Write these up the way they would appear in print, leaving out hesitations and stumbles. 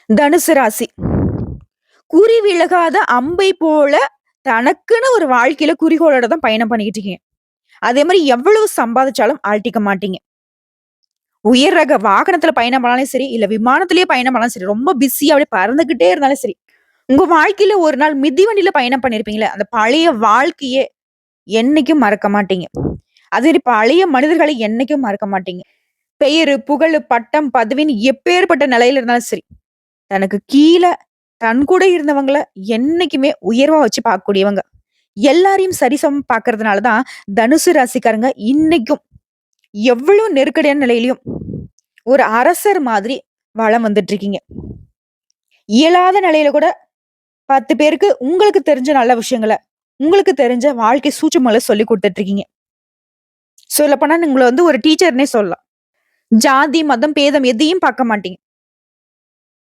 தனுசு ராசி. குறி விலகாத அம்பை போல தனக்குன்னு ஒரு வாழ்க்கையில குறிக்கோளோட தான் பயணம் பண்ணிக்கிட்டு இருக்கீங்க. அதே மாரி எவ்வளவு சம்பாதிச்சாலும் ஆழ்த்திக்க மாட்டீங்க. உயர் ரக வாகனத்துல பயணம் பண்ணாலும் சரி, இல்ல விமானத்திலேயே பயணம் பண்ணாலும் சரி, ரொம்ப பிஸியா அப்படியே பறந்துகிட்டே இருந்தாலும் சரி, உங்க வாழ்க்கையில ஒரு நாள் மிதிவண்டியில பயணம் பண்ணியிருப்பீங்கல்ல, அந்த பழைய வாழ்க்கைய என்னைக்கும் மறக்க மாட்டீங்க. அதே மாரி பழைய மனிதர்களை என்னைக்கும் மறக்க மாட்டீங்க. பெயரு, புகழு, பட்டம், பதவின்னு எப்பேர்ப்பட்ட நிலையில இருந்தாலும் சரி, தனக்கு கீழ தன் கூட இருந்தவங்கள என்னைக்குமே உயர்வா வச்சு பார்க்கக்கூடியவங்க. எல்லாரையும் சரிசமம் பார்க்கறதுனால தான் தனுசு ராசிக்காரங்க இன்னைக்கும் எவ்வளவு நெருக்கடியான நிலையிலயும் ஒரு அரசர் மாதிரி வலம் வந்துட்டு இருக்கீங்க. இயலாத நிலையில கூட 10 பேருக்கு உங்களுக்கு தெரிஞ்ச நல்ல விஷயங்கள, உங்களுக்கு தெரிஞ்ச வாழ்க்கை சூட்சுமங்கள சொல்லிக் குடுத்துட்டு இருக்கீங்க. சொல்லப்போனா உங்கள ஒரு டீச்சர்ன்னே சொல்லலாம். ஜாதி, மதம், பேதம் எதையும் பார்க்க மாட்டீங்க.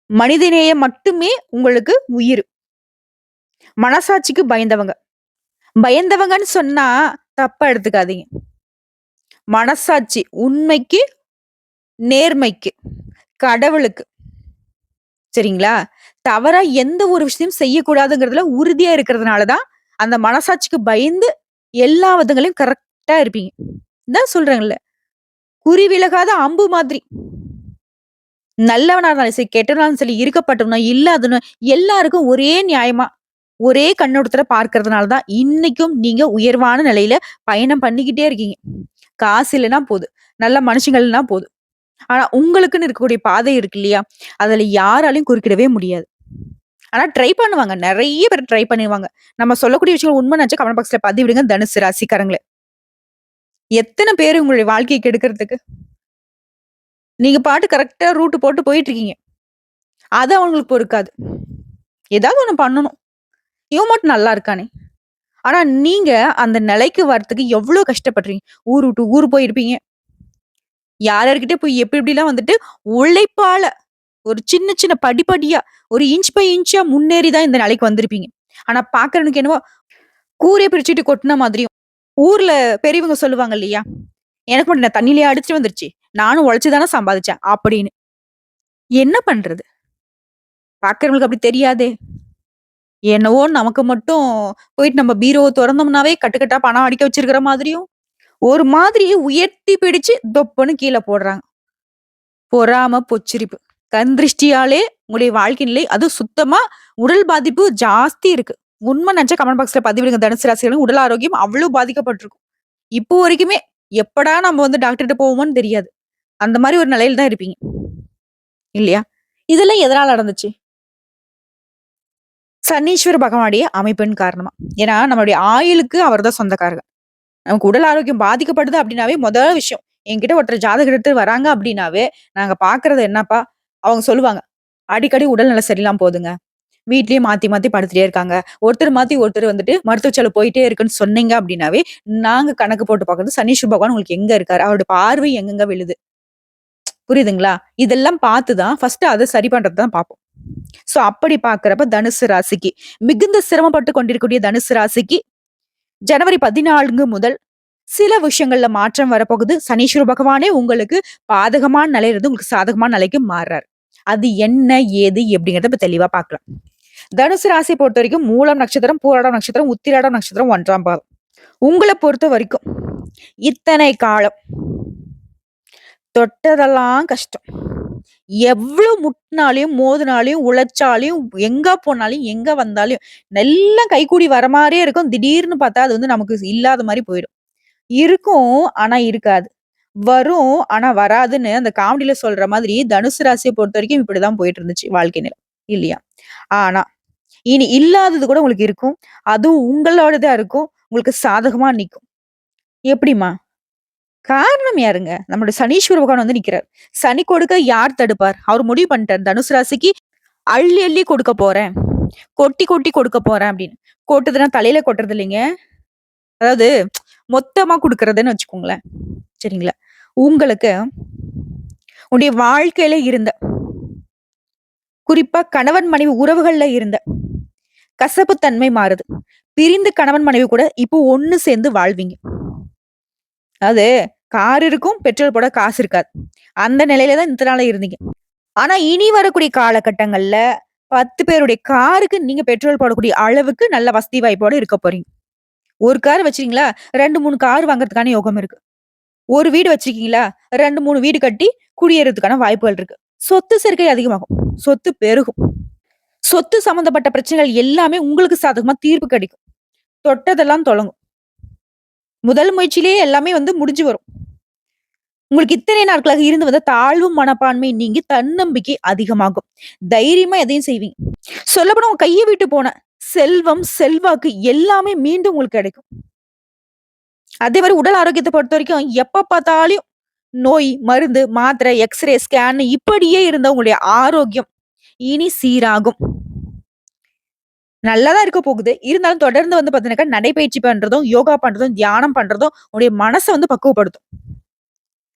மனிதநேயம் மட்டுமே உங்களுக்கு உயிர். மனசாட்சிக்கு பயந்தவங்க. பயந்தவங்கன்னு சொன்னா தப்பா எடுத்துக்காதீங்க. மனசாட்சி, உண்மைக்கு, நேர்மைக்கு, கடவுளுக்கு. சரிங்களா? தவறா எந்த ஒரு விஷயத்தையும் செய்யக்கூடாதுங்கிறதுல உறுதியா இருக்கிறதுனால தான், அந்த மனசாட்சிக்கு பயந்து எல்லா விதங்களையும் கரெக்ட்டா இருப்பீங்க. இதான் சொல்றேன்ல. குறி விலகாத அம்பு மாதிரி. நல்லவனா இருந்தாலும் சரி, கெட்டவனாலும் சரி, இருக்கப்பட்டவனோ, இல்லாதவனோ எல்லாருக்கும் ஒரே நியாயமா, ஒரே கண்ணோட்டத்துல பார்க்கிறதுனால தான் இன்னைக்கும் நீங்க உயர்வான நிலையில பயணம் பண்ணிக்கிட்டே இருக்கீங்க. காசு இல்லன்னா போதும். நல்ல மனுஷங்க இல்லன்னா போதும். ஆனா உங்களுக்குன்னு இருக்கக்கூடிய பாதை இருக்கு இல்லையா? அதுல யாராலயும் குறுக்கிடவே முடியாது. ஆனா ட்ரை பண்ணுவாங்க. நெறைய பேர் ட்ரை பண்ணிருவாங்க. நம்ம சொல்லக்கூடிய விஷயங்கள் உண்மை நெனச்சா கமெண்ட் பாக்ஸ்ல பதிவிடுங்க தனுசு ராசிக்காரங்களே. எத்தன பேரு உங்களுடைய வாழ்க்கைய கெடுக்கிறதுக்கு? நீங்க பாட்டு கரெக்ட்டா ரூட் போட்டு போயிட்டு இருக்கீங்க. அது அவங்களுக்கு பொறுக்காது. ஏதாவது ஒண்ணு பண்ணணும். இவன் மட்டும் நல்லா இருக்கானே! ஆனா நீங்க அந்த நிலைக்கு வரதுக்கு எவ்ளோ கஷ்டப்படுறீங்க? ஊர் விட்டு ஊர் போயிருப்பீங்க. யார் யார்கிட்ட போய் எப்டி எப்டிலாம் உழைப்பால ஒரு சின்ன சின்ன படிப்படியா, ஒரு இன்ச் பை இன்ச்சா முன்னேறி தான் இந்த நிலைக்கு வந்திருப்பீங்க. ஆனா பார்க்கறவனுக்கு என்னவோ கூரைய பிரிச்சுட்டு கொட்டுன மாதிரியும். ஊர்ல பெரியவங்க சொல்லுவாங்க இல்லையா? "எனக்கு மட்டும் என்ன தண்ணீலயா அடிச்சுட்டு வந்துருச்சு? நானும் உழைச்சு தானே சம்பாதிச்சேன்." அப்படின்னு. என்ன பண்றது? பார்க்கிறவங்களுக்கு அப்படி தெரியாதே! என்னவோ நமக்கு மட்டும் போயிட்டு நம்ம பீரோவ தொறந்தோம்னாவே கட்டு கட்டா பணம் அடுக்கி வச்சிருக்கிற மாதிரியும், ஒரு மாதிரி உயர்த்தி பிடிச்சு தொப்புன்னு கீழ போடுறாங்க. பொறாம, பொச்சிரிப்பு. கண் திருஷ்டியாலே உங்களுடைய வாழ்க்கை நிலை அதுவும் சுத்தமா உடல் பாதிப்பு ஜாஸ்தி இருக்கு. உண்மை நெனச்சா கமெண்ட் பாக்ஸ்ல பதிவிடுங்க தனுசு ராசிகளுக்கு உடல் ஆரோக்கியம் அவ்ளோ பாதிக்கப்பட்டிருக்கும். இப்போ வரைக்குமே எப்படா நம்ம டாக்டர்ட்ட போவோமோன்னு தெரியாது. அந்த மாரி ஒரு நிலையில தான் இருப்பீங்க. இல்லையா? இதெல்லாம் எதனால நடந்துச்சு? சனீஸ்வர பகவானுடைய அமைப்பின் காரணமா. ஏன்னா நம்மளுடைய ஆயுளுக்கு அவர் தான் சொந்தக்காரர். நமக்கு உடல் ஆரோக்கியம் பாதிக்கப்படுது அப்டின்னாவே முதல் விஷயம். என்கிட்ட ஒருத்தர் ஜாதகம் எடுத்து வராங்க அப்டின்னாவே, நாங்க பார்க்குறது என்னப்பா, அவங்க சொல்லுவாங்க. அடிக்கடி உடல்நலம் சரியில்லாம போதுங்க. வீட்லயே மாத்தி மாத்தி படுத்துட்டே இருக்காங்க. ஒருத்தர் மாத்தி ஒருத்தர் மருத்துவ செலவு போயிட்டே இருக்குன்னு சொன்னீங்க அப்டின்னாவே, நாங்க கணக்கு போட்டு பார்க்குறது சனீஸ்வர பகவான் உங்களுக்கு எங்க இருக்காரு? அவருடைய பார்வை எங்கெங்க விழுது? புரியுதுங்களா? இதெல்லாம் பார்த்து தான் ஃபர்ஸ்ட்டு அத சரி பண்றது தான் பார்ப்போம். சோ அப்படி பார்க்கிறப்ப தனுசு ராசிக்கு மிகுந்த சிரமப்பட்டு கொண்டிருக்கக்கூடிய தனுசு ராசிக்கு ஜனவரி 14 முதல் சில விஷயங்கள்ல மாற்றம் வரப்போகுது. சனீஸ்வர பகவானே உங்களுக்கு பாதகமான நிலையிலிருந்து உங்களுக்கு சாதகமான நிலைக்கு மாறுறாரு. அது என்ன? ஏது? எப்படிங்கிறத இப்ப தெளிவா பார்க்கலாம். தனுசு ராசிய பொறுத்தவரைக்கும் மூலம் நட்சத்திரம், பூராடம் நட்சத்திரம், உத்திராடம் நட்சத்திரம் 1ஆம் பாதம். உங்கள பொறுத்த வரைக்கும் இத்தனை காலம் தொட்டதெல்லாம் கஷ்டம். எவ்ளோ முட்டுனாலயும், மோதுனாலயும், உழைச்சாலயும், எங்க போனாலும், எங்க வந்தாலும், எல்லாம் கைக்கூடி வர மாரியே இருக்கும். திடீர்னு பார்த்தா அது நமக்கு இல்லாத மாரி போயிடும். இருக்கும், ஆனா இருக்காது. வரும், ஆனா வராதுன்னு அந்த காமெடில சொல்ற மாதிரி தனுசு ராசிய பொறுத்தவரைக்கும் இப்படிதான் போயிட்டு இருந்துச்சு வாழ்க்கை நிலை. இல்லையா? ஆனா, இனி இல்லாதது கூட உங்களுக்கு இருக்கும். அதுவும் உங்களோடதா இருக்கும். உங்களுக்கு சாதகமா நிக்கும். எப்படிம்மா? காரணம் யாருங்க? நம்முடைய சனீஸ்வர பகவான் நிக்கிறார். சனி கொடுக்க யார் தடுப்பார்? அவர் முடிவு பண்ணிட்டார். தனுசு ராசிக்கு அள்ளி அள்ளி கொடுக்க போறேன். கொட்டி கொட்டி கொடுக்க போறேன் அப்படின்னு. கொட்டுதுன்னா தலையில கொட்டுறது இல்லைங்க. அதாவது மொத்தமா குடுக்குறதுன்னு வச்சுக்கோங்களேன். சரிங்களா? உங்களுக்கு உன்னுடைய வாழ்க்கையில இருந்த குறிப்பா கணவன் மனைவி உறவுகள்ல இருந்த கசப்பு தன்மை மாறுது. பிரிந்து கணவன் மனைவி கூட இப்போ ஒண்ணு சேர்ந்து வாழ்வீங்க. அதாவது கார் இருக்கும், பெட்ரோல் போட காசு இருக்காது. அந்த நிலையில தான் இத்தன நாளா இருந்தீங்க. ஆனா இனி வரக்கூடிய காலகட்டங்கள்ல 10 பேருடைய காருக்கு நீங்க பெட்ரோல் போடக்கூடிய அளவுக்கு நல்ல வசதி வாய்ப்போட இருக்க போறீங்க. ஒரு கார் வச்சுறீங்களா? 2, 3 கார் வாங்குறதுக்கான யோகம் இருக்கு. ஒரு வீடு வச்சிருக்கீங்களா? 2, 3 வீடு கட்டி குடியேறதுக்கான வாய்ப்புகள் இருக்கு. சொத்து சேர்க்கை அதிகமாகும். சொத்து பெருகும். சொத்து சம்மந்தப்பட்ட பிரச்சனைகள் எல்லாமே உங்களுக்கு சாதகமா தீர்வு கிடைக்கும். தொட்டதெல்லாம் தொடங்கும். முதல் முயற்சியிலேயே எல்லாமே முடிஞ்சு வரும். உங்களுக்கு இத்தனை நாட்களாக இருந்து வந்த தாழ்வு மனப்பான்மை நீங்கி தன்னம்பிக்கை அதிகமாகும். தைரியமா எதையும் செய்வீங்க. சொல்லப்போனா உங்க கைய விட்டு போன செல்வம், செல்வாக்கு எல்லாமே மீண்டும் உங்களுக்கு கிடைக்கும். அதே மாரி உடல் ஆரோக்கியத்த பொறுத்தவரைக்கும் எப்ப பார்த்தாலும் நோய், மருந்து, மாத்திரை, எக்ஸ்ரே, ஸ்கேன் இப்படியே இருந்த உங்களுடைய ஆரோக்கியம் இனி சீராகும். நல்லா தான் இருக்க போகுது. இருந்தாலும் தொடர்ந்து பார்த்தீங்கன்னாக்கா, நடைப்பயிற்சி பண்றதும், யோகா பண்றதும், தியானம் பண்றதும் உங்களுடைய மனச பக்குவப்படுத்தும்.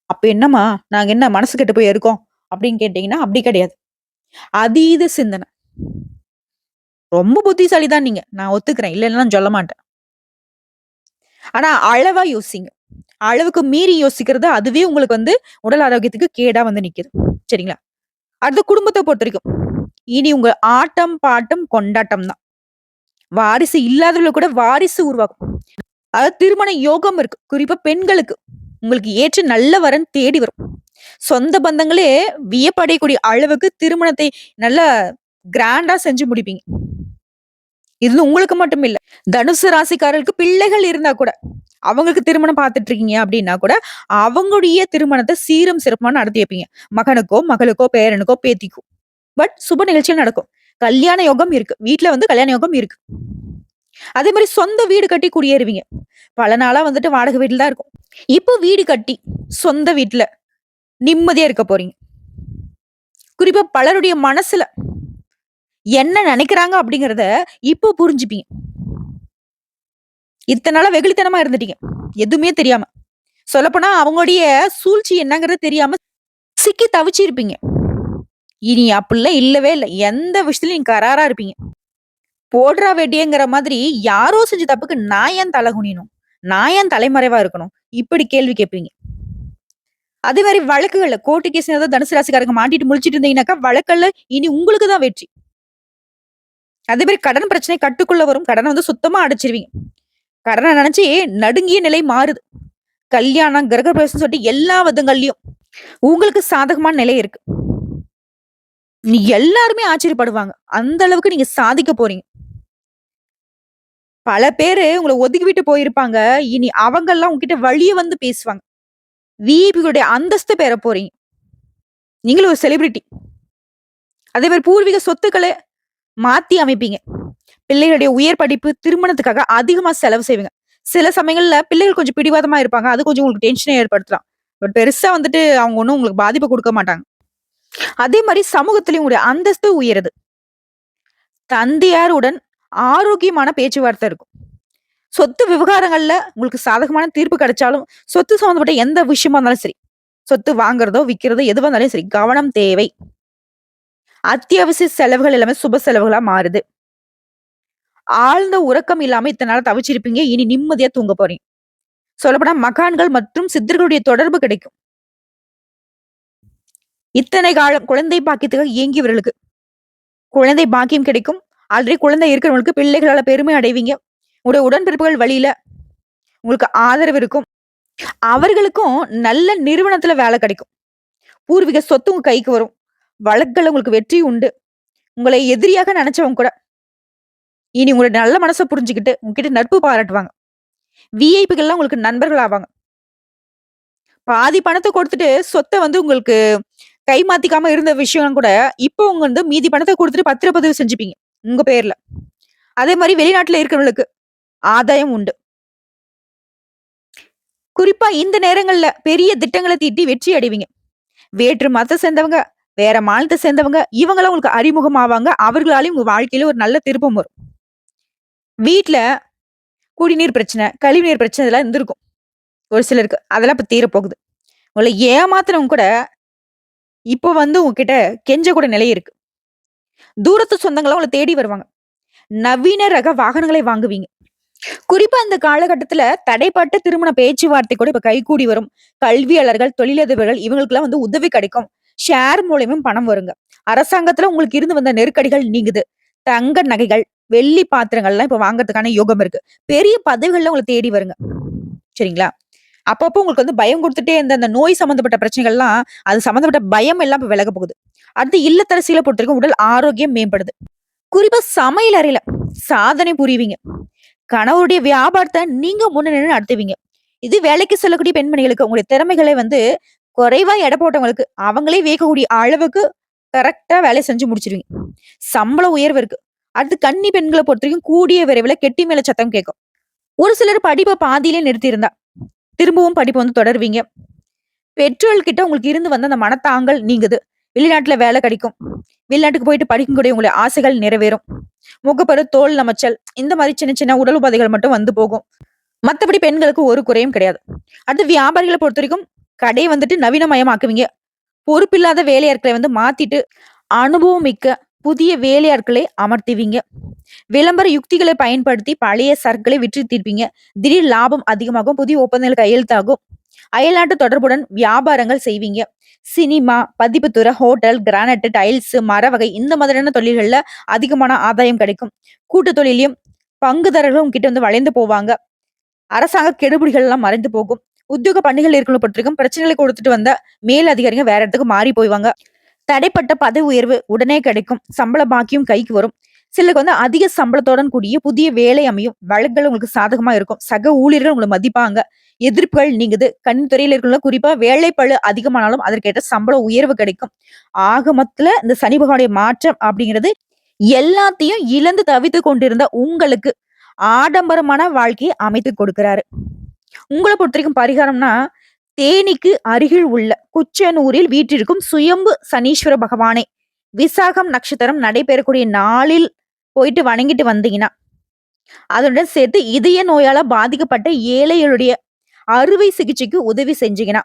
அப்ப என்னம்மா, நாங்க என்ன மனசு கெட்டு போய் இருக்கோம்? அப்படின்னு கேட்டீங்கன்னா, அப்படி கிடையாது. அதீத சிந்தனை. ரொம்ப புத்திசாலி தான் நீங்க. நான் ஒத்துக்கிறேன். இல்லன்னுலாம் சொல்ல மாட்டேன். ஆனா அளவா யோசிங்க. அளவுக்கு மீறி யோசிக்கிறது, அதுவே உங்களுக்கு உடல் ஆரோக்கியத்துக்கு கேடா நிக்குது. சரிங்களா? அடுத்து குடும்பத்த பொறுத்தவரைக்கும், இனி உங்க ஆட்டம், பாட்டம், கொண்டாட்டம் தான். வாரிசு இல்லாதவர்களுக்கு கூட வாரிசு உருவாகும். அதாவது திருமண யோகம் இருக்கு. குறிப்பா பெண்களுக்கு. உங்களுக்கு ஏற்ற நல்ல வரன் தேடி வரும். சொந்த பந்தங்களே வியப்படையக்கூடிய அளவுக்கு திருமணத்தை நல்லா கிராண்டா செஞ்சு முடிப்பீங்க. இது உங்களுக்கு மட்டும் இல்ல. தனுசு ராசிக்காரர்களுக்கு பிள்ளைகள் இருந்தா கூட, அவங்களுக்கு திருமணம் பார்த்துட்டு இருக்கீங்க அப்படின்னா கூட, அவங்களுடைய திருமணத்த சீரும் சிறப்புமா நடத்தி வைப்பீங்க. மகனுக்கோ, மகளுக்கோ, பேரனுக்கோ, பேத்திக்கோ. பட் சுப நிகழ்ச்சியா நடக்கும். கல்யாண யோகம் இருக்கு. வீட்ல கல்யாண யோகம் இருக்கு. அதே மாரி சொந்த வீடு கட்டி குடியேறுவீங்க. பல நாளா வாடகை வீட்ல தான் இருக்கும். இப்போ வீடு கட்டி, சொந்த வீட்ல நிம்மதியா இருக்க போறீங்க. குறிப்பா பலருடைய மனசுல என்ன நெனைக்கிறாங்க அப்படிங்கிறத இப்போ புரிஞ்சுப்பீங்க. இத்தன நாளா வெகுளித்தனமா இருந்துட்டீங்க. எதுவுமே தெரியாம. சொல்லப்போனா அவங்களுடைய சூழ்ச்சி என்னங்கிறது தெரியாம சிக்கி தவிச்சிருப்பீங்க. இனி அப்படிலாம் இல்லவே இல்ல. எந்த விஷயத்துலயும் நீங்க கராரா இருப்பீங்க. போடுறா வெட்டியங்கிற மாதிரி யாரோ செஞ்ச தப்புக்கு நான் ஏன் தலை குனியணும்? நான் ஏன் தலைமறைவா இருக்கணும்? இப்படி கேள்வி கேட்பீங்க. அதே மாரி வழக்குகள்ல கோர்ட்டு கேஸ் ஏதாவது தனுசு ராசிக்காரங்க மாட்டிட்டு முழிச்சிட்டு இருந்தீங்கன்னாக்கா, வழக்கல்ல இனி உங்களுக்கு தான் வெற்றி. அதே மாரி கடன் பிரச்சனை கட்டுக்குள்ள வரும். கடன சுத்தமா அடைச்சிருவீங்க. கடன நெனச்சு நடுங்கிய நிலை மாறுது. கல்யாணம், கிரகப்பிரவேசம்னு சொல்லிட்டு எல்லா விதங்கள்லயும் உங்களுக்கு சாதகமான நிலை இருக்கு. நீ எல்லாருமே ஆச்சரியப்படுவாங்க. அந்த அளவுக்கு நீங்க சாதிக்க போறீங்க. பல பேரு உங்கள ஒதுக்கி விட்டு போயிருப்பாங்க. இனி அவங்கலாம் உங்ககிட்ட வழிய பேசுவாங்க. விஐபிகளுடைய அந்தஸ்து பெற போறீங்க. நீங்களும் ஒரு செலிபிரிட்டி. அதே மாரி பூர்வீக சொத்துக்கள மாத்தி அமைப்பீங்க. பிள்ளைகளுடைய உயர் படிப்பு, திருமணத்துக்காக அதிகமா செலவு செய்வீங்க. சில சமயங்கள்ல பிள்ளைகள் கொஞ்சம் பிடிவாதமா இருப்பாங்க. அது கொஞ்சம் உங்களுக்கு டென்ஷன ஏற்படுத்தலாம். பட் பெருசா அவங்க ஒண்ணும் உங்களுக்கு பாதிப்பு குடுக்க மாட்டாங்க. அதே மாரி சமூகத்திலயும் உங்களுடைய அந்தஸ்து உயருது. தந்தையாருடன் ஆரோக்கியமான பேச்சுவார்த்தை இருக்கும். சொத்து விவகாரங்கள்ல உங்களுக்கு சாதகமான தீர்ப்பு கிடைச்சாலும், சொத்து சம்மந்தப்பட்ட எந்த விஷயமா இருந்தாலும் சரி, சொத்து வாங்குறதோ, விக்கிறதோ எதுவா இருந்தாலும் சரி, கவனம் தேவை. அத்தியாவசிய செலவுகள் எல்லாமே சுப செலவுகளா மாறுது. ஆழ்ந்த உறக்கம் இல்லாம இத்தன நாள் தவிச்சிருப்பீங்க. இனி நிம்மதியா தூங்க போறீங்க. சொல்லப்போனா மகான்கள் மற்றும் சித்தர்களுடைய தொடர்பு கிடைக்கும். இத்தனை காலம் குழந்தை பாக்கியத்துக்காக ஏங்கியவர்களுக்கு குழந்தை பாக்கியம் கிடைக்கும். ஆல்ரெடி குழந்தை இருக்கிறவங்களுக்கு பிள்ளைகளால பெருமை அடைவீங்க. உங்களுடைய உடன்பிறப்புகள் வழியில உங்களுக்கு ஆதரவு இருக்கும். அவர்களுக்கும் நல்ல நிறுவனத்துல வேலை கிடைக்கும். பூர்வீக சொத்து உங்க கைக்கு வரும். வழக்குகள்ல உங்களுக்கு வெற்றி உண்டு. உங்களை எதிரியாக நினைச்சவங்க கூட இனி உங்களுடைய நல்ல மனச புரிஞ்சுகிட்டு உங்ககிட்ட நட்பு பாராட்டுவாங்க. விஐபிகள்லாம் உங்களுக்கு நண்பர்கள் ஆவாங்க. பாதி பணத்த கொடுத்துட்டு சொத்த உங்களுக்கு கை மாத்திக்காம இருந்த விஷயம் கூட, இப்போ உங்க மீதி பணத்த குடுத்துட்டு பத்திரப்பதிவு செஞ்சுப்பீங்க. உங்க பேர்ல. அதே மாரி வெளிநாட்டுல இருக்கிறவங்களுக்கு ஆதாயம் உண்டு. குறிப்பா இந்த நேரங்கள்ல பெரிய திட்டங்கள தீட்டி வெற்றி அடைவீங்க. வேற்று மதத்த சேர்ந்தவங்க, வேற மாநிலத்த சேர்ந்தவங்க, இவங்கலாம் உங்களுக்கு அறிமுகம் ஆவாங்க. அவர்களாலயும் உங்க வாழ்க்கையில ஒரு நல்ல திருப்பம் வரும். வீட்ல குடிநீர் பிரச்சனை, கழிவுநீர் பிரச்சனை இதெல்லாம் இருந்திருக்கும். ஒரு சிலருக்கு. அதெல்லாம் இப்ப தீரப்போகுது. உங்கள ஏமாத்துனவங்க கூட, இப்போ உங்ககிட்ட கெஞ்சக்கூடிய நிலை இருக்கு. தூரத்து சொந்தங்கள்லாம் உங்கள தேடி வருவாங்க. நவீன ரக வாகனங்களை வாங்குவீங்க. குறிப்பா இந்த காலகட்டத்துல தடைப்பட்ட திருமண பேச்சுவார்த்தை கூட இப்ப கைகூடி வரும். கல்வியாளர்கள், தொழிலதிபர்கள் இவங்களுக்கெல்லாம் உதவி கிடைக்கும். ஷேர் மூலியமும் பணம் வருங்க. அரசாங்கத்துல உங்களுக்கு இருந்து வந்த நெருக்கடிகள் நீங்குது. தங்க நகைகள், வெள்ளி பாத்திரங்கள்லாம் இப்ப வாங்குறதுக்கான யோகம் இருக்கு. பெரிய பதவிகள்லாம் உங்கள தேடி வருங்க. சரிங்களா? அப்பப்போ உங்களுக்கு வந்து பயம் குடுத்துட்டே இருந்த அந்த நோய் சம்மந்தப்பட்ட பிரச்சனைகள்லாம், அது சம்மந்தப்பட்ட பயம் எல்லாம் இப்ப விலகப் போகுது. அடுத்து இல்லத்தரசிகள பொறுத்தவரைக்கும் உடல் ஆரோக்கியம் மேம்படுது. குறிப்பா சமையல் அறையில சாதனை புரிவீங்க. கணவருடைய வியாபாரத்த நீங்க முன்ன நின்னு நடத்துவீங்க. இது வேலைக்கு செல்லக்கூடிய பெண்மணிகளுக்கு உங்களுடைய திறமைகளை வந்து குறைவா எடை போட்டவங்களுக்கு, அவங்களே வியக்கக்கூடிய அளவுக்கு கரெக்ட்டா வேலைய செஞ்சு முடிச்சுருவீங்க. சம்பள உயர்வு இருக்கு. அடுத்து கன்னி பெண்கள பொறுத்தவரைக்கும் கூடிய விரைவில கெட்டி மேல சத்தம் கேட்கும். ஒரு சிலர் படிப்ப பாதியிலே நிறுத்தியிருந்தா, திரும்பவும் படிப்ப வந்து தொடருவீங்க. பெற்றோர்கள் கிட்ட உங்களுக்கு இருந்து வந்த அந்த மனத்தாங்கல் நீங்குது. வெளிநாட்டுல வேலை கிடைக்கும். வெளிநாட்டுக்கு போயிட்டு படிக்கக்கூடிய உங்களுடைய ஆசைகள் நிறைவேறும். முகப்பரு, தோல் நமைச்சல் இந்த மாரி சின்ன சின்ன உடல் உபாதைகள் மட்டும் வந்து போகும். மத்தபடி பெண்களுக்கு ஒரு குறையும் கிடையாது. அடுத்து வியாபாரிகள பொறுத்தவரைக்கும் கடைய வந்துட்டு நவீனமயமாக்குவீங்க. பொறுப்பில்லாத வேலையாட்களை வந்து மாத்திட்டு, அனுபவம் மிக்க புதிய வேலையாட்களை அமர்த்துவீங்க. விளம்பர யுக்திகளை பயன்படுத்தி பழைய சரக்குகளை விற்று தீர்ப்பீங்க. திடீர் லாபம் அதிகமாகும். புதிய ஒப்பந்தங்கள் கையெழுத்தாகும். அயல்நாட்டு தொடர்புடன் வியாபாரங்கள் செய்வீங்க. சினிமா, பதிப்புத்துறை, ஹோட்டல், கிரானைட், டைல்ஸ், மர வகை இந்த மாதிரியான தொழில்கள்ல அதிகமான ஆதாயம் கிடைக்கும். கூட்டு தொழிலையும் பங்குதாரர்களும் உங்ககிட்ட வந்து வளைந்து போவாங்க. அரசாங்க கெடுபிடிகள் எல்லாம் மறைந்து போகும். உத்தியோக பணிகள் இருக்கிறவங்கள பொறுத்தவரைக்கும் பிரச்சனைகளை கொடுத்துட்டு வந்த மேல் அதிகாரிங்க வேற இடத்துக்கு மாறி போய்வாங்க. தடைப்பட்ட பதவி உயர்வு உடனே கிடைக்கும். சம்பள பாக்கியம் கைக்கு வரும். சிலருக்கு வந்து அதிக சம்பளத்துடன் கூடிய புதிய வேலை அமையும். வழக்குகள் உங்களுக்கு சாதகமா இருக்கும். சக ஊழியர்கள் உங்களை மதிப்பாங்க. எதிர்ப்புகள் நீங்குது. கணினித்துறையில இருக்கிறவங்க குறிப்பா வேலைப்பளு அதிகமானாலும் அதற்கேற்ற சம்பள உயர்வு கிடைக்கும். ஆக மொத்தத்துல இந்த சனி பகவானுடைய மாற்றம் அப்படிங்கிறது எல்லாத்தையும் இழந்து தவித்துக் கொண்டிருந்த உங்களுக்கு ஆடம்பரமான வாழ்க்கையை அமைத்து கொடுக்கிறாரு. உங்கள பொறுத்தவரைக்கும் பரிகாரம்னா, தேனிக்கு அருகில் உள்ள குச்சனூரில் வீற்றிருக்கும் சுயம்பு சனீஸ்வர பகவானை விசாகம் நட்சத்திரம் நடைபெறக்கூடிய நாளில் போயிட்டு வணங்கிட்டு வந்தீங்கன்னா, அதனுடன் சேர்த்து இதய நோயால பாதிக்கப்பட்ட ஏழைகளுடைய அறுவை சிகிச்சைக்கு உதவி செஞ்சீங்கன்னா,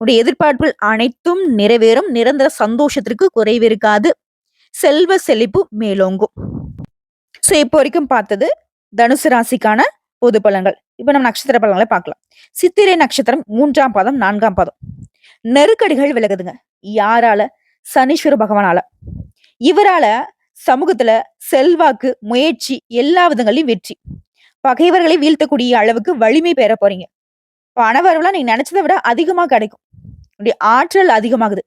உடைய எதிர்பார்ப்புகள் அனைத்தும் நிறைவேறும். நிரந்தர சந்தோஷத்திற்கு குறைவு இருக்காது. செல்வ செழிப்பு மேலோங்கும். சோ இப்போ வரைக்கும் பார்த்தது தனுசு ராசிக்கான பொது பலன்கள். இப்ப நம்ம நட்சத்திர பலன்களை பார்க்கலாம். சித்திரை நட்சத்திரம் 3ஆம் பாதம், 4ஆம் பாதம். நெருக்கடிகள் விலகுதுங்க. யாரால? சனீஸ்வர பகவானால. இவரால சமூகத்துல செல்வாக்கு, முயற்சி எல்லா விதங்களையும் வெற்றி. பகைவர்களை வீழ்த்தக்கூடிய அளவுக்கு வலிமை பெற போறீங்க. பணவரவுலாம் நீங்க நினைச்சதை விட அதிகமா கிடைக்கும். உங்களுடைய ஆற்றல் அதிகமாகுது.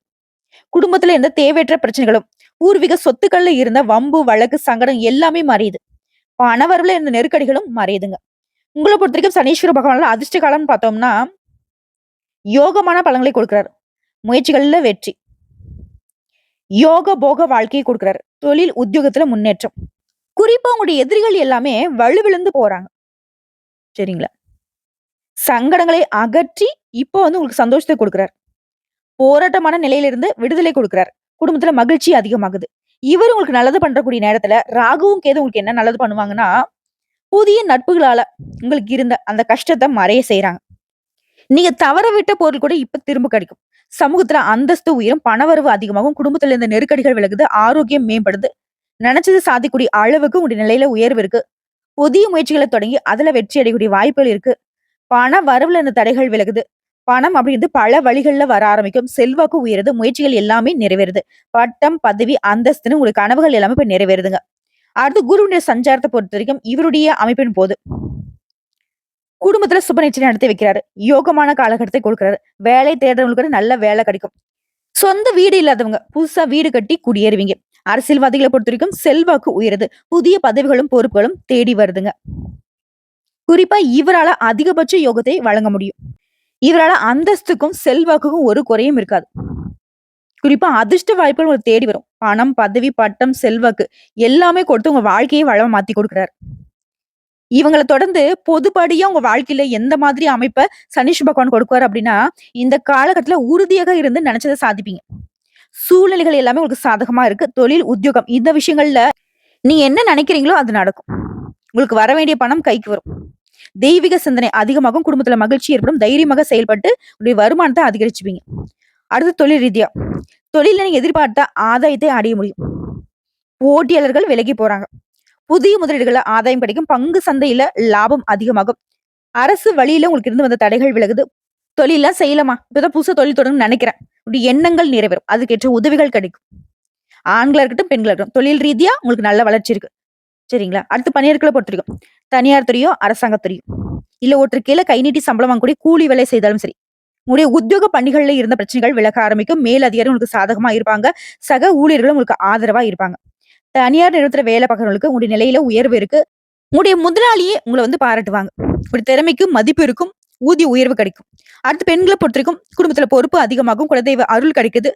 குடும்பத்துல இருந்த தேவையற்ற பிரச்சனைகளும், பூர்வீக சொத்துக்கள்ல இருந்த வம்பு, வழக்கு, சங்கடம் எல்லாமே மறையுது. பணவரவுல இருந்த நெருக்கடிகளும் மறையுதுங்க. உங்கள பொறுத்தவரைக்கும் சனீஸ்வர பகவானால அதிர்ஷ்ட காலம்னு பார்த்தோம்னா, யோகமான பலன்களை கொடுக்கிறாரு. முயற்சிகள்ல வெற்றி. யோக போக வாழ்க்கையை கொடுக்கிறாரு. தொழில், உத்தியோகத்துல முன்னேற்றம். குறிப்பா உங்களுடைய எதிரிகள் எல்லாமே வலுவிழந்து போறாங்க. சரிங்களா? சங்கடங்களை அகற்றி இப்போ வந்து உங்களுக்கு சந்தோஷத்தை கொடுக்கிறார். போராட்டமான நிலையிலிருந்து விடுதலை கொடுக்கிறார். குடும்பத்துல மகிழ்ச்சி அதிகமாகுது. இவர் உங்களுக்கு நல்லது பண்றக்கூடிய நேரத்துல ராகுவும் கேது உங்களுக்கு என்ன நல்லது பண்ணுவாங்கன்னா, புதிய நட்புகளால உங்களுக்கு இருந்த அந்த கஷ்டத்த மறைய செய்றாங்க. நீங்க தவற விட்ட பொருள் கூட இப்ப திரும்ப கிடைக்கும். சமூகத்துல அந்தஸ்து உயரும், பணவரவு அதிகமாகும், குடும்பத்துல இருந்த நெருக்கடிகள் விலகுது, ஆரோக்கியம் மேம்படுது. நினைச்சது சாதிக்கக்கூடிய அளவுக்கு உங்களுடைய நிலையில உயர்வு இருக்கு. புதிய முயற்சிகளை தொடங்கி அதுல வெற்றி அடையக்கூடிய வாய்ப்புகள் இருக்கு. பண வரவுல இருந்த தடைகள் விலகுது. பணம் அப்படிங்கிறது பல வழிகள்ல வர ஆரம்பிக்கும். செல்வாக்கு உயருது. முயற்சிகள் எல்லாமே நிறைவேறுது. பட்டம், பதவி, அந்தஸ்துன்னு உங்களுக்கு கனவுகள் எல்லாமே இப்ப நிறைவேறுதுங்க. அடுத்து குருவுடைய சஞ்சாரத்தை பொறுத்த வரைக்கும் இவருடைய அமைப்பின் போது குடும்பத்துல சுப நிச்சயம் நடத்தி வைக்கிறாரு. யோகமான காலகட்டத்தை கொடுக்கிறாரு. வேலை தேடுறவங்களுக்கு கூட நல்ல வேலை கிடைக்கும். சொந்த வீடு இல்லாதவங்க புதுசா வீடு கட்டி குடியேறுவீங்க. அரசியல்வாதிகளை பொறுத்த வரைக்கும் செல்வாக்கு உயருது. புதிய பதவிகளும் பொறுப்புகளும் தேடி வருதுங்க. குறிப்பா இவரால அதிகபட்ச யோகத்தை வழங்க முடியும். இவரால அந்தஸ்துக்கும் செல்வாக்குக்கும் ஒரு குறையும் இருக்காது. குறிப்பா அதிர்ஷ்ட வாய்ப்புகள் உங்களுக்கு தேடி வரும். பணம், பதவி, பட்டம், செல்வாக்கு எல்லாமே கொடுத்து உங்க வாழ்க்கையை வளமா மாத்தி கொடுக்கிறாரு. இவங்கள தொடர்ந்து பொதுப்படியா உங்க வாழ்க்கையில எந்த மாதிரி அமைப்ப சனீஷ் பகவான் கொடுக்குவாரு அப்படின்னா, இந்த காலகட்டத்துல உறுதியாக இருந்து நினைச்சதை சாதிப்பீங்க. சூழ்நிலைகள் எல்லாமே உங்களுக்கு சாதகமா இருக்கு. தொழில், உத்தியோகம் இந்த விஷயங்கள்ல நீங்க என்ன நினைக்கிறீங்களோ அது நடக்கும். உங்களுக்கு வர வேண்டிய பணம் கைக்கு வரும். தெய்வீக சிந்தனை அதிகமாகும். குடும்பத்துல மகிழ்ச்சி ஏற்படும். தைரியமாக செயல்பட்டு உங்களுடைய வருமானத்தை அதிகரிச்சுப்பீங்க. அடுத்து தொழில் ரீதியா. தொழில நீங்க எதிர்பார்த்த ஆதாயத்தை அடைய முடியும். போட்டியாளர்கள் விலகி போறாங்க. புதிய முதலீடுகள ஆதாயம் கிடைக்கும். பங்கு சந்தையில லாபம் அதிகமாகும். அரசு வழியில உங்களுக்கு இருந்து வந்த தடைகள் விலகுது. தொழில்லாம் செய்யலாமா? இப்பதான் புதுசா தொழில் தொடங்கணும்னு நினைக்கிறேன். உங்களுடைய எண்ணங்கள் நிறைவேறும். அதுக்கேற்ற உதவிகள் கிடைக்கும். ஆண்களா இருக்கட்டும், பெண்களா இருக்கட்டும். தொழில் ரீதியா உங்களுக்கு நல்ல வளர்ச்சி இருக்கு. சரிங்களா? அடுத்து பணியாட்கள பொறுத்தவரைக்கும், தனியார் துறையோ, அரசாங்கத் துறையோ, இல்ல ஒருத்தர் கீழ கை நீட்டி சம்பளம் வாங்கக்கூடிய கூலி வேலை செய்தாலும் சரி, உங்களுடைய உத்தியோக பணிகள்ல இருந்த பிரச்சனைகள் விலக ஆரம்பிக்கும். மேல் அதிகாரி உங்களுக்கு சாதகமா இருப்பாங்க. சக ஊழியர்களும் உங்களுக்கு ஆதரவா இருப்பாங்க. தனியார் நிறுவனத்துல வேலை பார்க்கிறவங்களுக்கு உங்களுடைய நிலையில உயர்வு இருக்கு. உங்களுடைய முதலாளியே உங்கள வந்து பாராட்டுவாங்க. உங்களுடைய திறமைக்கு மதிப்பு இருக்கும். ஊதிய உயர்வு கிடைக்கும். அடுத்து பெண்கள பொறுத்தவரைக்கும் குடும்பத்துல பொறுப்பு அதிகமாகும். குலதெய்வ அருள் கிடைக்குது.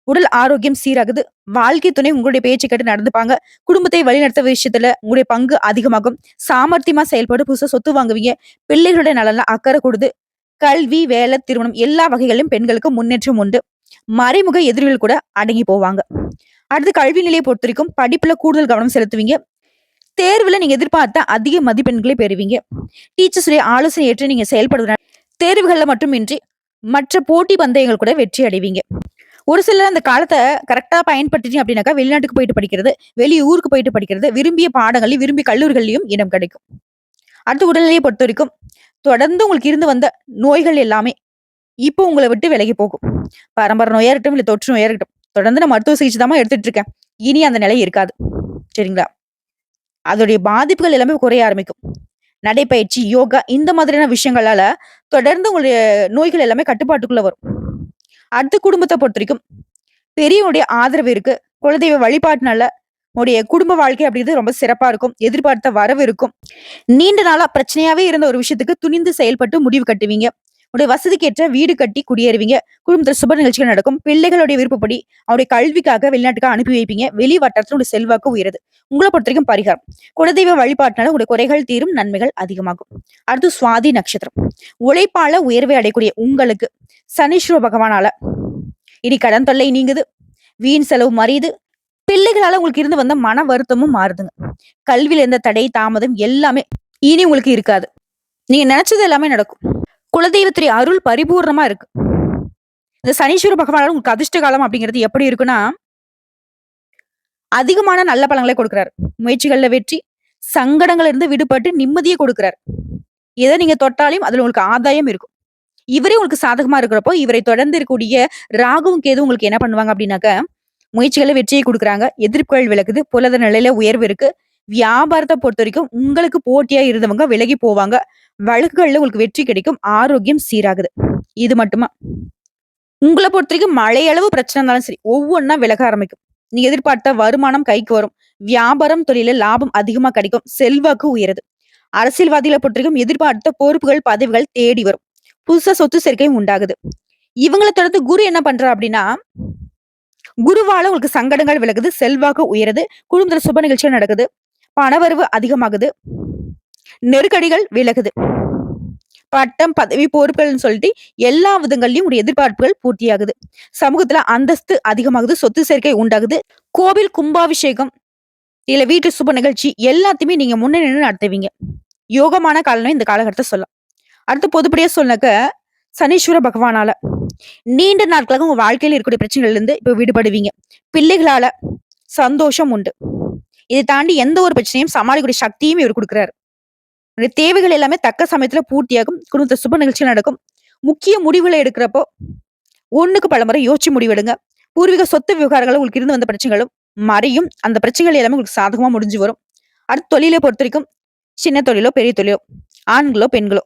உடல் ஆரோக்கியம் சீராகுது. வாழ்க்கை துணை உங்களுடைய பேச்சு கேட்டு நடந்துப்பாங்க. குடும்பத்தை வழிநடத்த விஷயத்துல உங்களுடைய பங்கு அதிகமாகும். சாமர்த்தியமா செயல்பட்டு புதுசா சொத்து வாங்குவீங்க. பிள்ளைகளுடைய நலன்ல அக்கறை கொடுது. கல்வி, வேலை, திருமணம் எல்லா வகைகளிலும் பெண்களுக்கு முன்னேற்றம் உண்டு. மறைமுக எதிரிகள் கூட அடங்கி போவாங்க. அடுத்து கல்வி நிலையை பொறுத்தவரைக்கும் படிப்புல கூடுதல் கவனம் செலுத்துவீங்க. தேர்வுல நீங்க எதிர்பார்த்த அதிக மதிப்பெண்களை பெறுவீங்க. டீச்சர்ஸ் உடைய ஆலோசனை ஏற்று நீங்க செயல்படுவதனால தேர்வுகள்ல மட்டுமின்றி மற்ற போட்டி பந்தயங்கள் கூட வெற்றி அடைவீங்க. ஒரு சிலர் அந்த காலத்த கரெக்ட்டா பயன்படுத்திட்டீங்க அப்படின்னாக்கா, வெளிநாட்டுக்கு போயிட்டு படிக்கிறது, வெளி ஊருக்கு போயிட்டு படிக்கிறது, விரும்பிய பாடங்களையும், விரும்பிய கல்லூரிகள்லயும் இடம் கிடைக்கும். அடுத்து உடல்நிலையை பொறுத்தவரைக்கும், தொடர்ந்து உங்களுக்கு இருந்து வந்த நோய்கள் எல்லாமே இப்போ உங்கள விட்டு விலகி போகும். பரம்பரை நோயா இருக்கட்டும், இல்ல தொற்று நோயா இருக்கட்டும். தொடர்ந்து நான் மருத்துவ சிகிச்சை தாம்மா எடுத்துட்டு இருக்கேன். இனி அந்த நிலை இருக்காது. சரிங்களா? அதோடைய பாதிப்புகள் எல்லாமே குறைய ஆரம்பிக்கும். நடைப்பயிற்சி, யோகா இந்த மாதிரியான விஷயங்களால தொடர்ந்து உங்களுடைய நோய்கள் எல்லாமே கட்டுப்பாட்டுக்குள்ள வரும். அடுத்து குடும்பத்த பொறுத்தவரைக்கும் பெரியவங்களுடைய ஆதரவு இருக்கு. குலதெய்வ வழிபாட்டுனால உங்களுடைய குடும்ப வாழ்க்கை அப்படிங்கிறது ரொம்ப சிறப்பா இருக்கும். எதிர்பார்த்த வரவு இருக்கும். நீண்ட நாளா பிரச்சனையாவே இருந்த ஒரு விஷயத்துக்கு துணிந்து செயல்பட்டு முடிவு கட்டுவீங்க. உங்களுடைய வசதிக்கேற்ற வீடு கட்டி குடியேறுவீங்க. குடும்பத்துல சுப நிகழ்ச்சிகள் நடக்கும். பிள்ளைகளுடைய விருப்பப்படி அவருடைய கல்விக்காக வெளிநாட்டுக்கு அனுப்பி வைப்பீங்க. வெளி வட்டாரத்துல உங்களுடைய செல்வாக்கு உயருது. உங்கள பொறுத்தவரைக்கும் பரிகாரம். குலதெய்வ வழிபாட்டினால உங்களுடைய குறைகள் தீரும், நன்மைகள் அதிகமாகும். அடுத்து சுவாதி நட்சத்திரம். உழைப்பால உயர்வை அடையக்கூடிய உங்களுக்கு சனீஸ்வர பகவானால இனி கடன் தொல்லை நீங்குது. வீண் செலவு மறையுது. பிள்ளைகளால உங்களுக்கு இருந்து வந்த மன வருத்தமும் மாறுதுங்க. கல்வியில இருந்த தடை, தாமதம் எல்லாமே இனி உங்களுக்கு இருக்காது. நீங்க நினைச்சது எல்லாமே நடக்கும். குலதெய்வத்துடைய அருள் பரிபூர்ணமா இருக்கு. இந்த சனீஸ்வர பகவானால உங்களுக்கு அதிர்ஷ்ட காலம் அப்படிங்கிறது எப்படி இருக்குன்னா, அதிகமான நல்ல பலன்களை கொடுக்கிறாரு. முயற்சிகள்ல வெற்றி, சங்கடங்கள்ல இருந்து விடுபட்டு நிம்மதியை கொடுக்கிறார். எதை நீங்க தொட்டாலும் அதுல உங்களுக்கு ஆதாயம் இருக்கும். இவரே உங்களுக்கு சாதகமா இருக்கிறப்போ, இவரை தொடர்ந்து இருக்கக்கூடிய ராகுவும் கேதுவும் உங்களுக்கு என்ன பண்ணுவாங்க அப்படின்னாக்க, முயற்சிகள்ல வெற்றியை குடுக்குறாங்க. எதிர்ப்புகள் விலகுது. பொருளாதார நிலையில உயர்வு இருக்கு. வியாபாரத்த பொறுத்தவரைக்கும் உங்களுக்கு போட்டியா இருந்தவங்க விலகி போவாங்க. வழக்குகள்ல உங்களுக்கு வெற்றி கிடைக்கும். ஆரோக்கியம் சீராகுது. இது மட்டுமா? உங்கள பொறுத்தவரைக்கும் மழையளவு பிரச்சனை இருந்தாலும் சரி, ஒவ்வொன்னா விலக ஆரம்பிக்கும். நீங்க எதிர்பார்த்த வருமானம் கைக்கு வரும். வியாபாரம், தொழில லாபம் அதிகமா கிடைக்கும். செல்வாக்கு உயருது. அரசியல்வாதிகளை பொறுத்தவரைக்கும் எதிர்பார்த்த பொறுப்புகள், பதவிகள் தேடி வரும். புதுசா சொத்து சேர்க்கையும் உண்டாகுது. இவங்கள தொடர்ந்து குரு என்ன பண்றா அப்படின்னா, குருவால உங்களுக்கு சங்கடங்கள் விலகுது. செல்வாக்கு உயருது. குடும்பத்துல சுப நிகழ்ச்சிகள் நடக்குது. பணவரவு அதிகமாகுது. நெருக்கடிகள் விலகுது. பட்டம், பதவி, பொறுப்புகள்னு சொல்லிட்டு எல்லா விதங்கள்லயும் உடைய எதிர்பார்ப்புகள் பூர்த்தியாகுது. சமூகத்துல அந்தஸ்து அதிகமாகுது. சொத்து சேர்க்கை உண்டாகுது. கோவில் கும்பாபிஷேகம் இல்ல வீட்டு சுப நிகழ்ச்சி எல்லாத்தையுமே நீங்க முன்ன நின்னு நடத்துவீங்க. யோகமான காலம்னு இந்த காலகட்டத்தை சொல்லலாம். அடுத்து பொதுப்படியா சொன்னாக்க, சனீஸ்வர பகவானால நீண்ட நாட்களாக உங்க வாழ்க்கையில இருக்கக்கூடிய பிரச்சனைகள்ல இருந்து இப்ப விடுபடுவீங்க. பிள்ளைகளால சந்தோஷம் உண்டு. இதை தாண்டி எந்த ஒரு பிரச்சனையும் சமாளிக்கக்கூடிய சக்தியும் இவர் கொடுக்கிறாரு. உங்களுடைய தேவைகள் எல்லாமே தக்க சமயத்துல பூர்த்தியாகும். குடும்பத்துல சுப நிகழ்ச்சிகள் நடக்கும். முக்கிய முடிவுகளை எடுக்கிறப்போ ஒண்ணுக்கு பலமுறை யோசிச்சு முடிவெடுங்க. பூர்வீக சொத்து விவகாரங்கள் உங்களுக்கு இருந்து வந்த பிரச்சனைகளும் மறையும். அந்த பிரச்சனைகள் எல்லாமே உங்களுக்கு சாதகமா முடிஞ்சு வரும். அடுத்து தொழிலை பொறுத்த வரைக்கும் சின்ன தொழிலோ, பெரிய தொழிலோ, ஆண்களோ, பெண்களோ,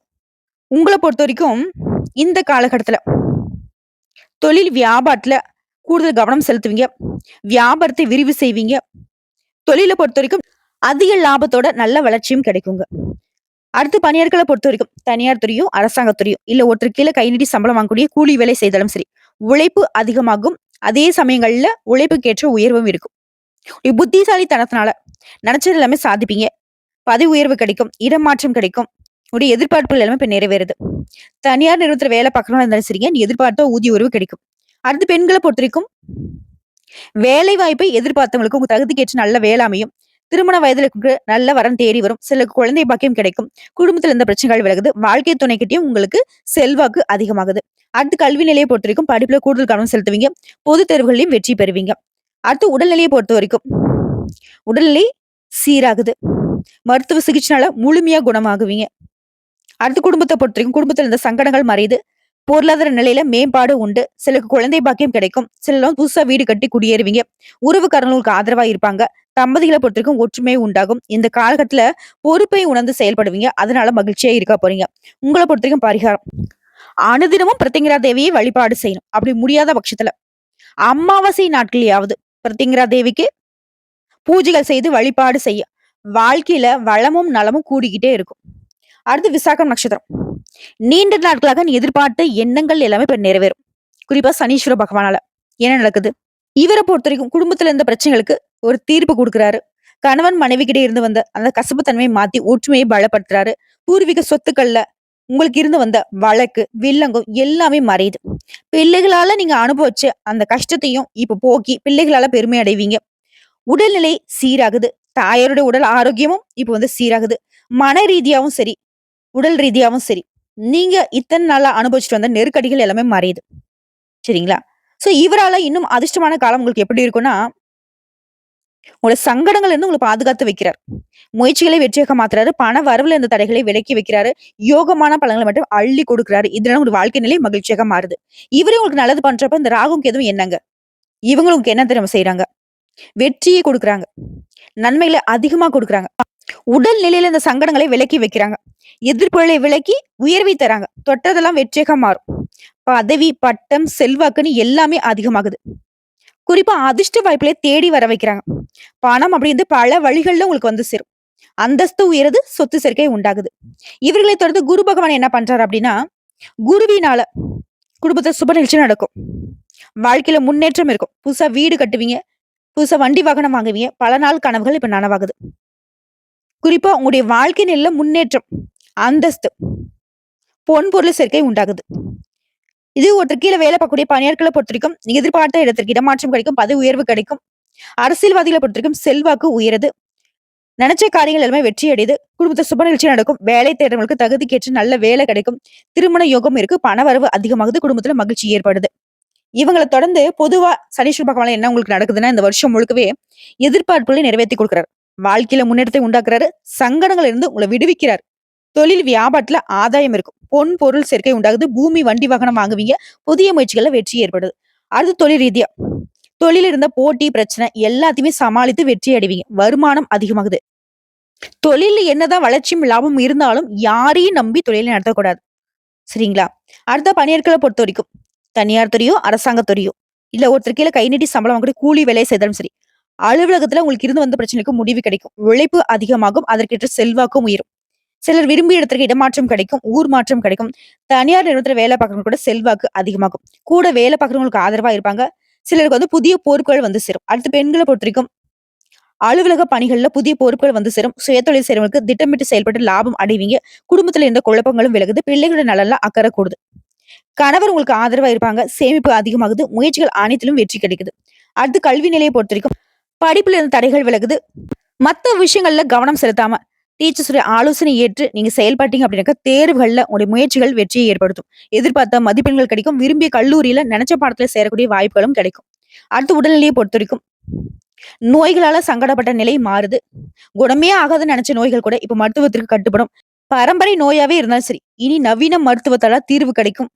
உங்கள பொறுத்த வரைக்கும் இந்த காலகட்டத்துல தொழில் வியாபாரத்துல கூடுதல் கவனம் செலுத்துவீங்க. வியாபாரத்தை விரிவு செய்வீங்க. தொழில பொறுத்த வரைக்கும் அதிக லாபத்தோட நல்ல வளர்ச்சியும் கிடைக்குங்க. அடுத்து பணியாட்களை பொறுத்த வரைக்கும் தனியார் துறையோ, அரசாங்கத் துறையோ, இல்ல ஒருத்தர் கீழ கை நீட்டி சம்பளம் வாங்கக்கூடிய கூலி வேலை செய்தாலும் சரி, உழைப்பு அதிகமாகும். அதே சமயங்கள்ல உழைப்புக்கேற்ற உயர்வும் இருக்கும். புத்திசாலித்தனத்தினால நினைச்சது எல்லாமே சாதிப்பீங்க. பதவி உயர்வு கிடைக்கும். இடமாற்றம் கிடைக்கும். உடைய எதிர்பார்ப்புகள் எல்லாமே இப்ப நிறைவேறுது. தனியார் நிறுவனத்துல வேலை பார்க்கறவங்களா இருந்தாலும் சரிங்க, நீ எதிர்பார்த்த ஊதிய உயர்வு கிடைக்கும். அடுத்து பெண்களை பொறுத்த வரைக்கும் வேலை வாய்ப்பை எதிர்பார்த்தவங்களுக்கு உங்க தகுதிக்கு ஏற்ற நல்ல வேலை அமையும். திருமண வயதுல இருக்கிற நல்ல வரன் தேடி வரும். சிலருக்கு குழந்தை பாக்கியம் கிடைக்கும். குடும்பத்துல இருந்த பிரச்சனைகள் விலகுது. வாழ்க்கை துணைக்கிட்டையும் உங்களுக்கு செல்வாக்கு அதிகமாகுது. அடுத்து கல்வி நிலையை பொறுத்த வரைக்கும் படிப்புல கூடுதல் கவனம் செலுத்துவீங்க. பொதுத் தேர்வுகளையும் வெற்றி பெறுவீங்க. அடுத்து உடல்நிலையை பொறுத்த வரைக்கும் உடல்நிலை சீராகுது. மருத்துவ சிகிச்சைனால முழுமையா குணமாகுவீங்க. அடுத்து குடும்பத்தை பொறுத்த வரைக்கும் குடும்பத்துல இருந்த சங்கடங்கள் மறையுது. பொருளாதார நிலையில மேம்பாடு உண்டு. சிலருக்கு குழந்தை பாக்கியம் கிடைக்கும். சிலர் புதுசா வீடு கட்டி குடியேறுவீங்க. உறவுக்காரங்களுக்கு ஆதரவா இருப்பாங்க. தம்பதிகளை பொறுத்தவரைக்கும் ஒற்றுமை உண்டாகும். இந்த காலகட்டத்துல பொறுப்பை உணர்ந்து செயல்படுவீங்க. அதனால மகிழ்ச்சியா இருக்க போறீங்க. உங்கள பொறுத்தவரைக்கும் பரிகாரம். அனுதினமும் பிரத்திங்கரா தேவியை வழிபாடு செய்யணும். அப்படி முடியாத பட்சத்துல அமாவாசை நாட்கள்லயாவது பிரத்திங்கரா தேவிக்கு பூஜைகள் செய்து வழிபாடு செய்ய வாழ்க்கையில வளமும் நலமும் கூடிக்கிட்டே இருக்கும். அடுத்து விசாகம் நட்சத்திரம். நீண்ட நாட்களாக நீ எதிர்பார்த்த எண்ணங்கள் எல்லாமே இப்ப நிறைவேறும். குறிப்பா சனீஸ்வர பகவானால என்ன நடக்குது? இவரை பொறுத்த வரைக்கும் குடும்பத்துல இருந்த பிரச்சனைகளுக்கு ஒரு தீர்ப்பு கொடுக்கிறாரு. கணவன் மனைவி கிட்ட இருந்து வந்த அந்த கசப்பு தன்மையை மாத்தி ஒற்றுமையை பலப்படுத்துறாரு. பூர்வீக சொத்துக்கள்ல உங்களுக்கு இருந்து வந்த வழக்கு வில்லங்கம் எல்லாமே மறையுது. பிள்ளைகளால நீங்க அனுபவிச்ச அந்த கஷ்டத்தையும் இப்ப போக்கி பிள்ளைகளால பெருமை அடைவீங்க. உடல்நிலை சீராகுது. தாயாருடைய உடல் ஆரோக்கியமும் இப்ப சீராகுது. மன ரீதியாவும் சரி, உடல் ரீதியாவும் சரி. நீங்க இத்தனை நாளா அனுபவிச்சுட்டு வந்த நெருக்கடிகள் எல்லாமே மறையுது. சரிங்களா? சோ இவரால இன்னும் அதிர்ஷ்டமான காலம் உங்களுக்கு எப்படி இருக்கும்னா, உங்களோட சங்கடங்கள்ல இருந்து உங்கள பாதுகாத்து வைக்கிறார். முயற்சிகளை வெற்றியாக மாத்துறாரு. பண வரவுல இருந்த தடைகளை விலக்கி வைக்கிறாரு. யோகமான பலன்களை மட்டும் அள்ளி கொடுக்கிறாரு. இதனால உங்க வாழ்க்கை நிலை மகிழ்ச்சியாக மாறுது. இவரே உங்களுக்கு நல்லது பண்றப்ப இந்த ராகும் கேதுவும் என்னங்க? இவங்களும் உங்களுக்கு என்ன தெரியுமா செய்றாங்க? வெற்றியை கொடுக்குறாங்க. நன்மைகளை அதிகமா கொடுக்குறாங்க. உடல் நிலையில இந்த சங்கடங்களை விலக்கி வைக்கிறாங்க. எதிர்ப்புகளை விலக்கி உயர்வை தராங்க. தொட்டதெல்லாம் வெற்றியாக மாறும். பதவி, பட்டம், செல்வாக்குன்னு எல்லாமே அதிகமாகுது. குறிப்பா அதிர்ஷ்ட வாய்ப்புகளை தேடி வர வைக்கிறாங்க. பணம் அப்படின்றது பல வழிகள்ல உங்களுக்கு சேரும். அந்தஸ்து உயருது, சொத்து சேர்க்கை உண்டாகுது. இவர்களை தொடர்ந்து குரு பகவான் என்ன பண்றாரு அப்படின்னா, குருவினால குடும்பத்துல சுப நிகழ்ச்சி நடக்கும். வாழ்க்கையில முன்னேற்றம் இருக்கும். புதுசா வீடு கட்டுவீங்க. புதுசா வண்டி வாகனம் வாங்குவீங்க. பல நாள் கனவுகள் இப்ப நனவாகுது. குறிப்பா உங்களுடைய வாழ்க்கை நிலையில முன்னேற்றம், அந்தஸ்து, பொன் பொருள் சேர்க்கை உண்டாகுது. இது ஒருத்தர் கீழ வேலை பார்க்கக்கூடிய பணியாட்களை பொறுத்தவரைக்கும் நீங்க எதிர்பார்த்த இடத்திற்கு இடமாற்றம் கிடைக்கும். பதவி உயர்வு கிடைக்கும். அரசியல்வாதிகளை பொறுத்தவரைக்கும் செல்வாக்கு உயருது. நினைச்ச காரியங்கள் எல்லாமே வெற்றி அடையுது. குடும்பத்தை சுப நிகழ்ச்சி நடக்கும். வேலை தேடுறவங்களுக்கு தகுதிக்கேற்ற நல்ல வேலை கிடைக்கும். திருமண யோகம் இருக்கு. பணவரவு அதிகமாகுது. குடும்பத்துல மகிழ்ச்சி ஏற்படுது. இவங்களை தொடர்ந்து பொதுவா சனீஸ்வர பகவான் என்ன உங்களுக்கு நடக்குதுன்னா, இந்த வருஷம் முழுக்கவே எதிர்பார்ப்புகளை நிறைவேற்றி கொடுக்கிறார். வாழ்க்கையில முன்னேற்றத்தை உண்டாக்குறாரு. சங்கடங்கள் இருந்து உங்களை விடுவிக்கிறார். தொழில் வியாபாரத்துல ஆதாயம் இருக்கும். பொன் பொருள் சேர்க்கை உண்டாகுது. பூமி வண்டி வாகனம் வாங்குவீங்க. புதிய முயற்சிகள்ல வெற்றி ஏற்படுது. அடுத்து தொழில் ரீதியா தொழில் இருந்த போட்டி பிரச்சனை எல்லாத்தையுமே சமாளித்து வெற்றி அடைவீங்க. வருமானம் அதிகமாகுது. தொழில் என்னதான் வளர்ச்சியும் லாபமும் இருந்தாலும் யாரையும் நம்பி தொழிலை நடத்தக்கூடாது. சரிங்களா? அடுத்த பணியாட்களை பொறுத்த வரைக்கும் தனியார் துறையோ அரசாங்க துறையோ இல்ல ஒருத்தர் கீழே கை நீட்டி சம்பளம் வாங்கி கூலி வேலையை செய்தாலும் சரி, அலுவலகத்துல உங்களுக்கு இருந்து வந்த பிரச்சனைக்கு முடிவு கிடைக்கும். உழைப்பு அதிகமாகும். அதற்கேற்ற செல்வாக்கும் உயரும். சிலர் விரும்பிய இடத்திற்கு இடமாற்றம் கிடைக்கும். ஊர் மாற்றம் கிடைக்கும். தனியார் நிறுவனத்துல வேலை பார்க்கறவங்க கூட செல்வாக்கு அதிகமாகும். கூட வேலை பார்க்கறவங்களுக்கு ஆதரவா இருப்பாங்க. சிலருக்கு புதிய பொறுப்புகள் சேரும். அடுத்து பெண்களை பொறுத்த வரைக்கும் அலுவலக பணிகள்ல புதிய பொறுப்புகள் சேரும். சுயதொழில் செய்றவங்களுக்கு திட்டமிட்டு செயல்பட்டு லாபம் அடைவீங்க. குடும்பத்துல இருந்த குழப்பங்களும் விலகுது. பிள்ளைகளோட நலன்ல அக்கறை கூடுது. கணவர் உங்களுக்கு ஆதரவா இருப்பாங்க. சேமிப்பு அதிகமாகுது. முயற்சிகள் அனைத்திலும் வெற்றி கிடைக்குது. அடுத்து கல்வி நிலையை பொறுத்த வரைக்கும் படிப்புல இருந்த தடைகள் விலகுது. மத்த விஷயங்கள்ல கவனம் செலுத்தாம டீச்சர்ஸுடைய ஆலோசனை ஏற்று நீங்க செயல்பட்டீங்க அப்படின்னாக்க தேர்வுகள்ல உங்களுடைய முயற்சிகள் வெற்றியை ஏற்படுத்தும். எதிர்பார்த்த மதிப்பெண்கள் கிடைக்கும். விரும்பிய கல்லூரியில நினைச்ச பாடத்துல சேரக்கூடிய வாய்ப்புகளும் கிடைக்கும். அடுத்து உடல்நிலையை பொறுத்த வரைக்கும் நோய்களால சங்கடப்பட்ட நிலை மாறுது. குணமே ஆகாதுன்னு நினைச்ச நோய்கள் கூட இப்ப மருத்துவத்திற்கு கட்டுப்படும். பரம்பரை நோயாவே இருந்தாலும் சரி, இனி நவீன மருத்துவத்தால தீர்வு கிடைக்கும்.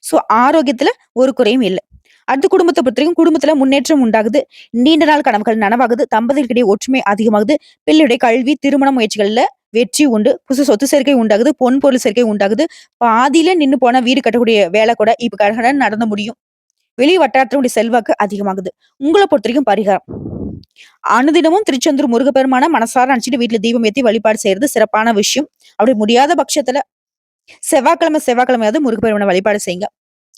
சோ ஆரோக்கியத்துல ஒரு குறையும் இல்லை. அடுத்து குடும்பத்தை பொறுத்தவரைக்கும் குடும்பத்துல முன்னேற்றம் உண்டாகுது. நீண்ட நாள் கனவுகள் நனவாகுது. தம்பதிகளிடையே ஒற்றுமை அதிகமாகுது. பிள்ளையுடைய கல்வி திருமண முயற்சிகள்ல வெற்றி உண்டு. புதுசு சொத்து சேர்க்கை உண்டாகுது. பொன் பொருள் சேர்க்கை உண்டாகுது. பாதியில நின்னு போன வீடு கட்டக்கூடிய வேலை கூட இப்ப கடகடன்னு நடந்து முடியும். வெளி வட்டாரத்தினுடைய செல்வாக்கு அதிகமாகுது. உங்களை பொறுத்த வரைக்கும் பரிகாரம். அனுதினமும் திருச்செந்தூர் முருகப்பெருமான மனசார நினைச்சிட்டு வீட்டுல தீபம் ஏத்தி வழிபாடு செய்யறது சிறப்பான விஷயம். அப்படி முடியாத பட்சத்துல செவ்வாய்க்கிழமையாவது முருகப்பெருமான வழிபாடு செய்யுங்க.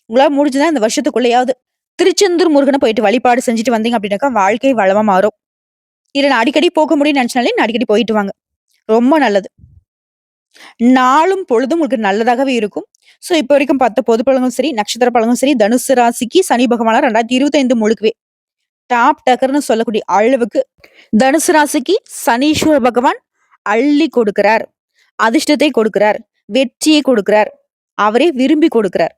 உங்களால முடிஞ்சுதான் இந்த வருஷத்துக்குள்ளேயாவது திருச்செந்தூர் முருகனை போயிட்டு வழிபாடு செஞ்சுட்டு வந்தீங்க அப்படின்னாக்கா வாழ்க்கை வளமா மாறும். இல்ல நான் அடிக்கடி போக முடியும்னு நினைச்சாலே நான் அடிக்கடி போயிட்டு வாங்க. ரொம்ப நல்லது. நாளும் பொழுதும் உங்களுக்கு நல்லதாகவே இருக்கும். சோ இப்ப வரைக்கும் 10 பொது பலனும் சரி, நட்சத்திர பலனும் சரி, தனுசு ராசிக்கு சனி பகவானா 2025 முழுக்கவே டாப் டக்கர்னு சொல்லக்கூடிய அளவுக்கு தனுசு ராசிக்கு சனீஸ்வர பகவான் அள்ளி கொடுக்கிறார். அதிர்ஷ்டத்தை கொடுக்கிறார். வெற்றியை கொடுக்கிறார். அவரே விரும்பி கொடுக்கிறார்.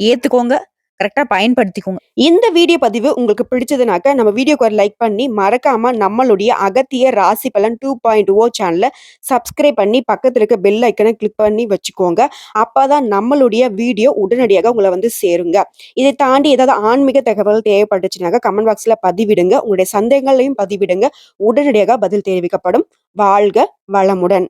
ஏத்துக்கோங்க. கரெக்ட்டா பயன்படுத்திக்கோங்க. இந்த வீடியோ பதிவு உங்களுக்கு பிடிச்சதுனாக்க, நம்ம வீடியோக்கு ஒரு லைக் பண்ணி, மறக்காம நம்மளுடைய அகத்திய ராசி பலன் 2.0 சேனல சப்ஸ்கிரைப் பண்ணி, பக்கத்துல இருக்க பெல் ஐக்கன கிளிக் பண்ணி வச்சுக்கோங்க. அப்பதான் நம்மளுடைய வீடியோ உடனடியாக உங்கள வந்து சேருங்க. இதை தாண்டி ஏதாவது ஆன்மீக தகவல் தேவைப்பட்டுச்சுனாக்க, கமெண்ட் பாக்ஸ்ல பதிவிடுங்க. உங்களுடைய சந்தேகங்களையும் பதிவிடுங்க. உடனடியாக பதில் தெரிவிக்கப்படும். வாழ்க வளமுடன்.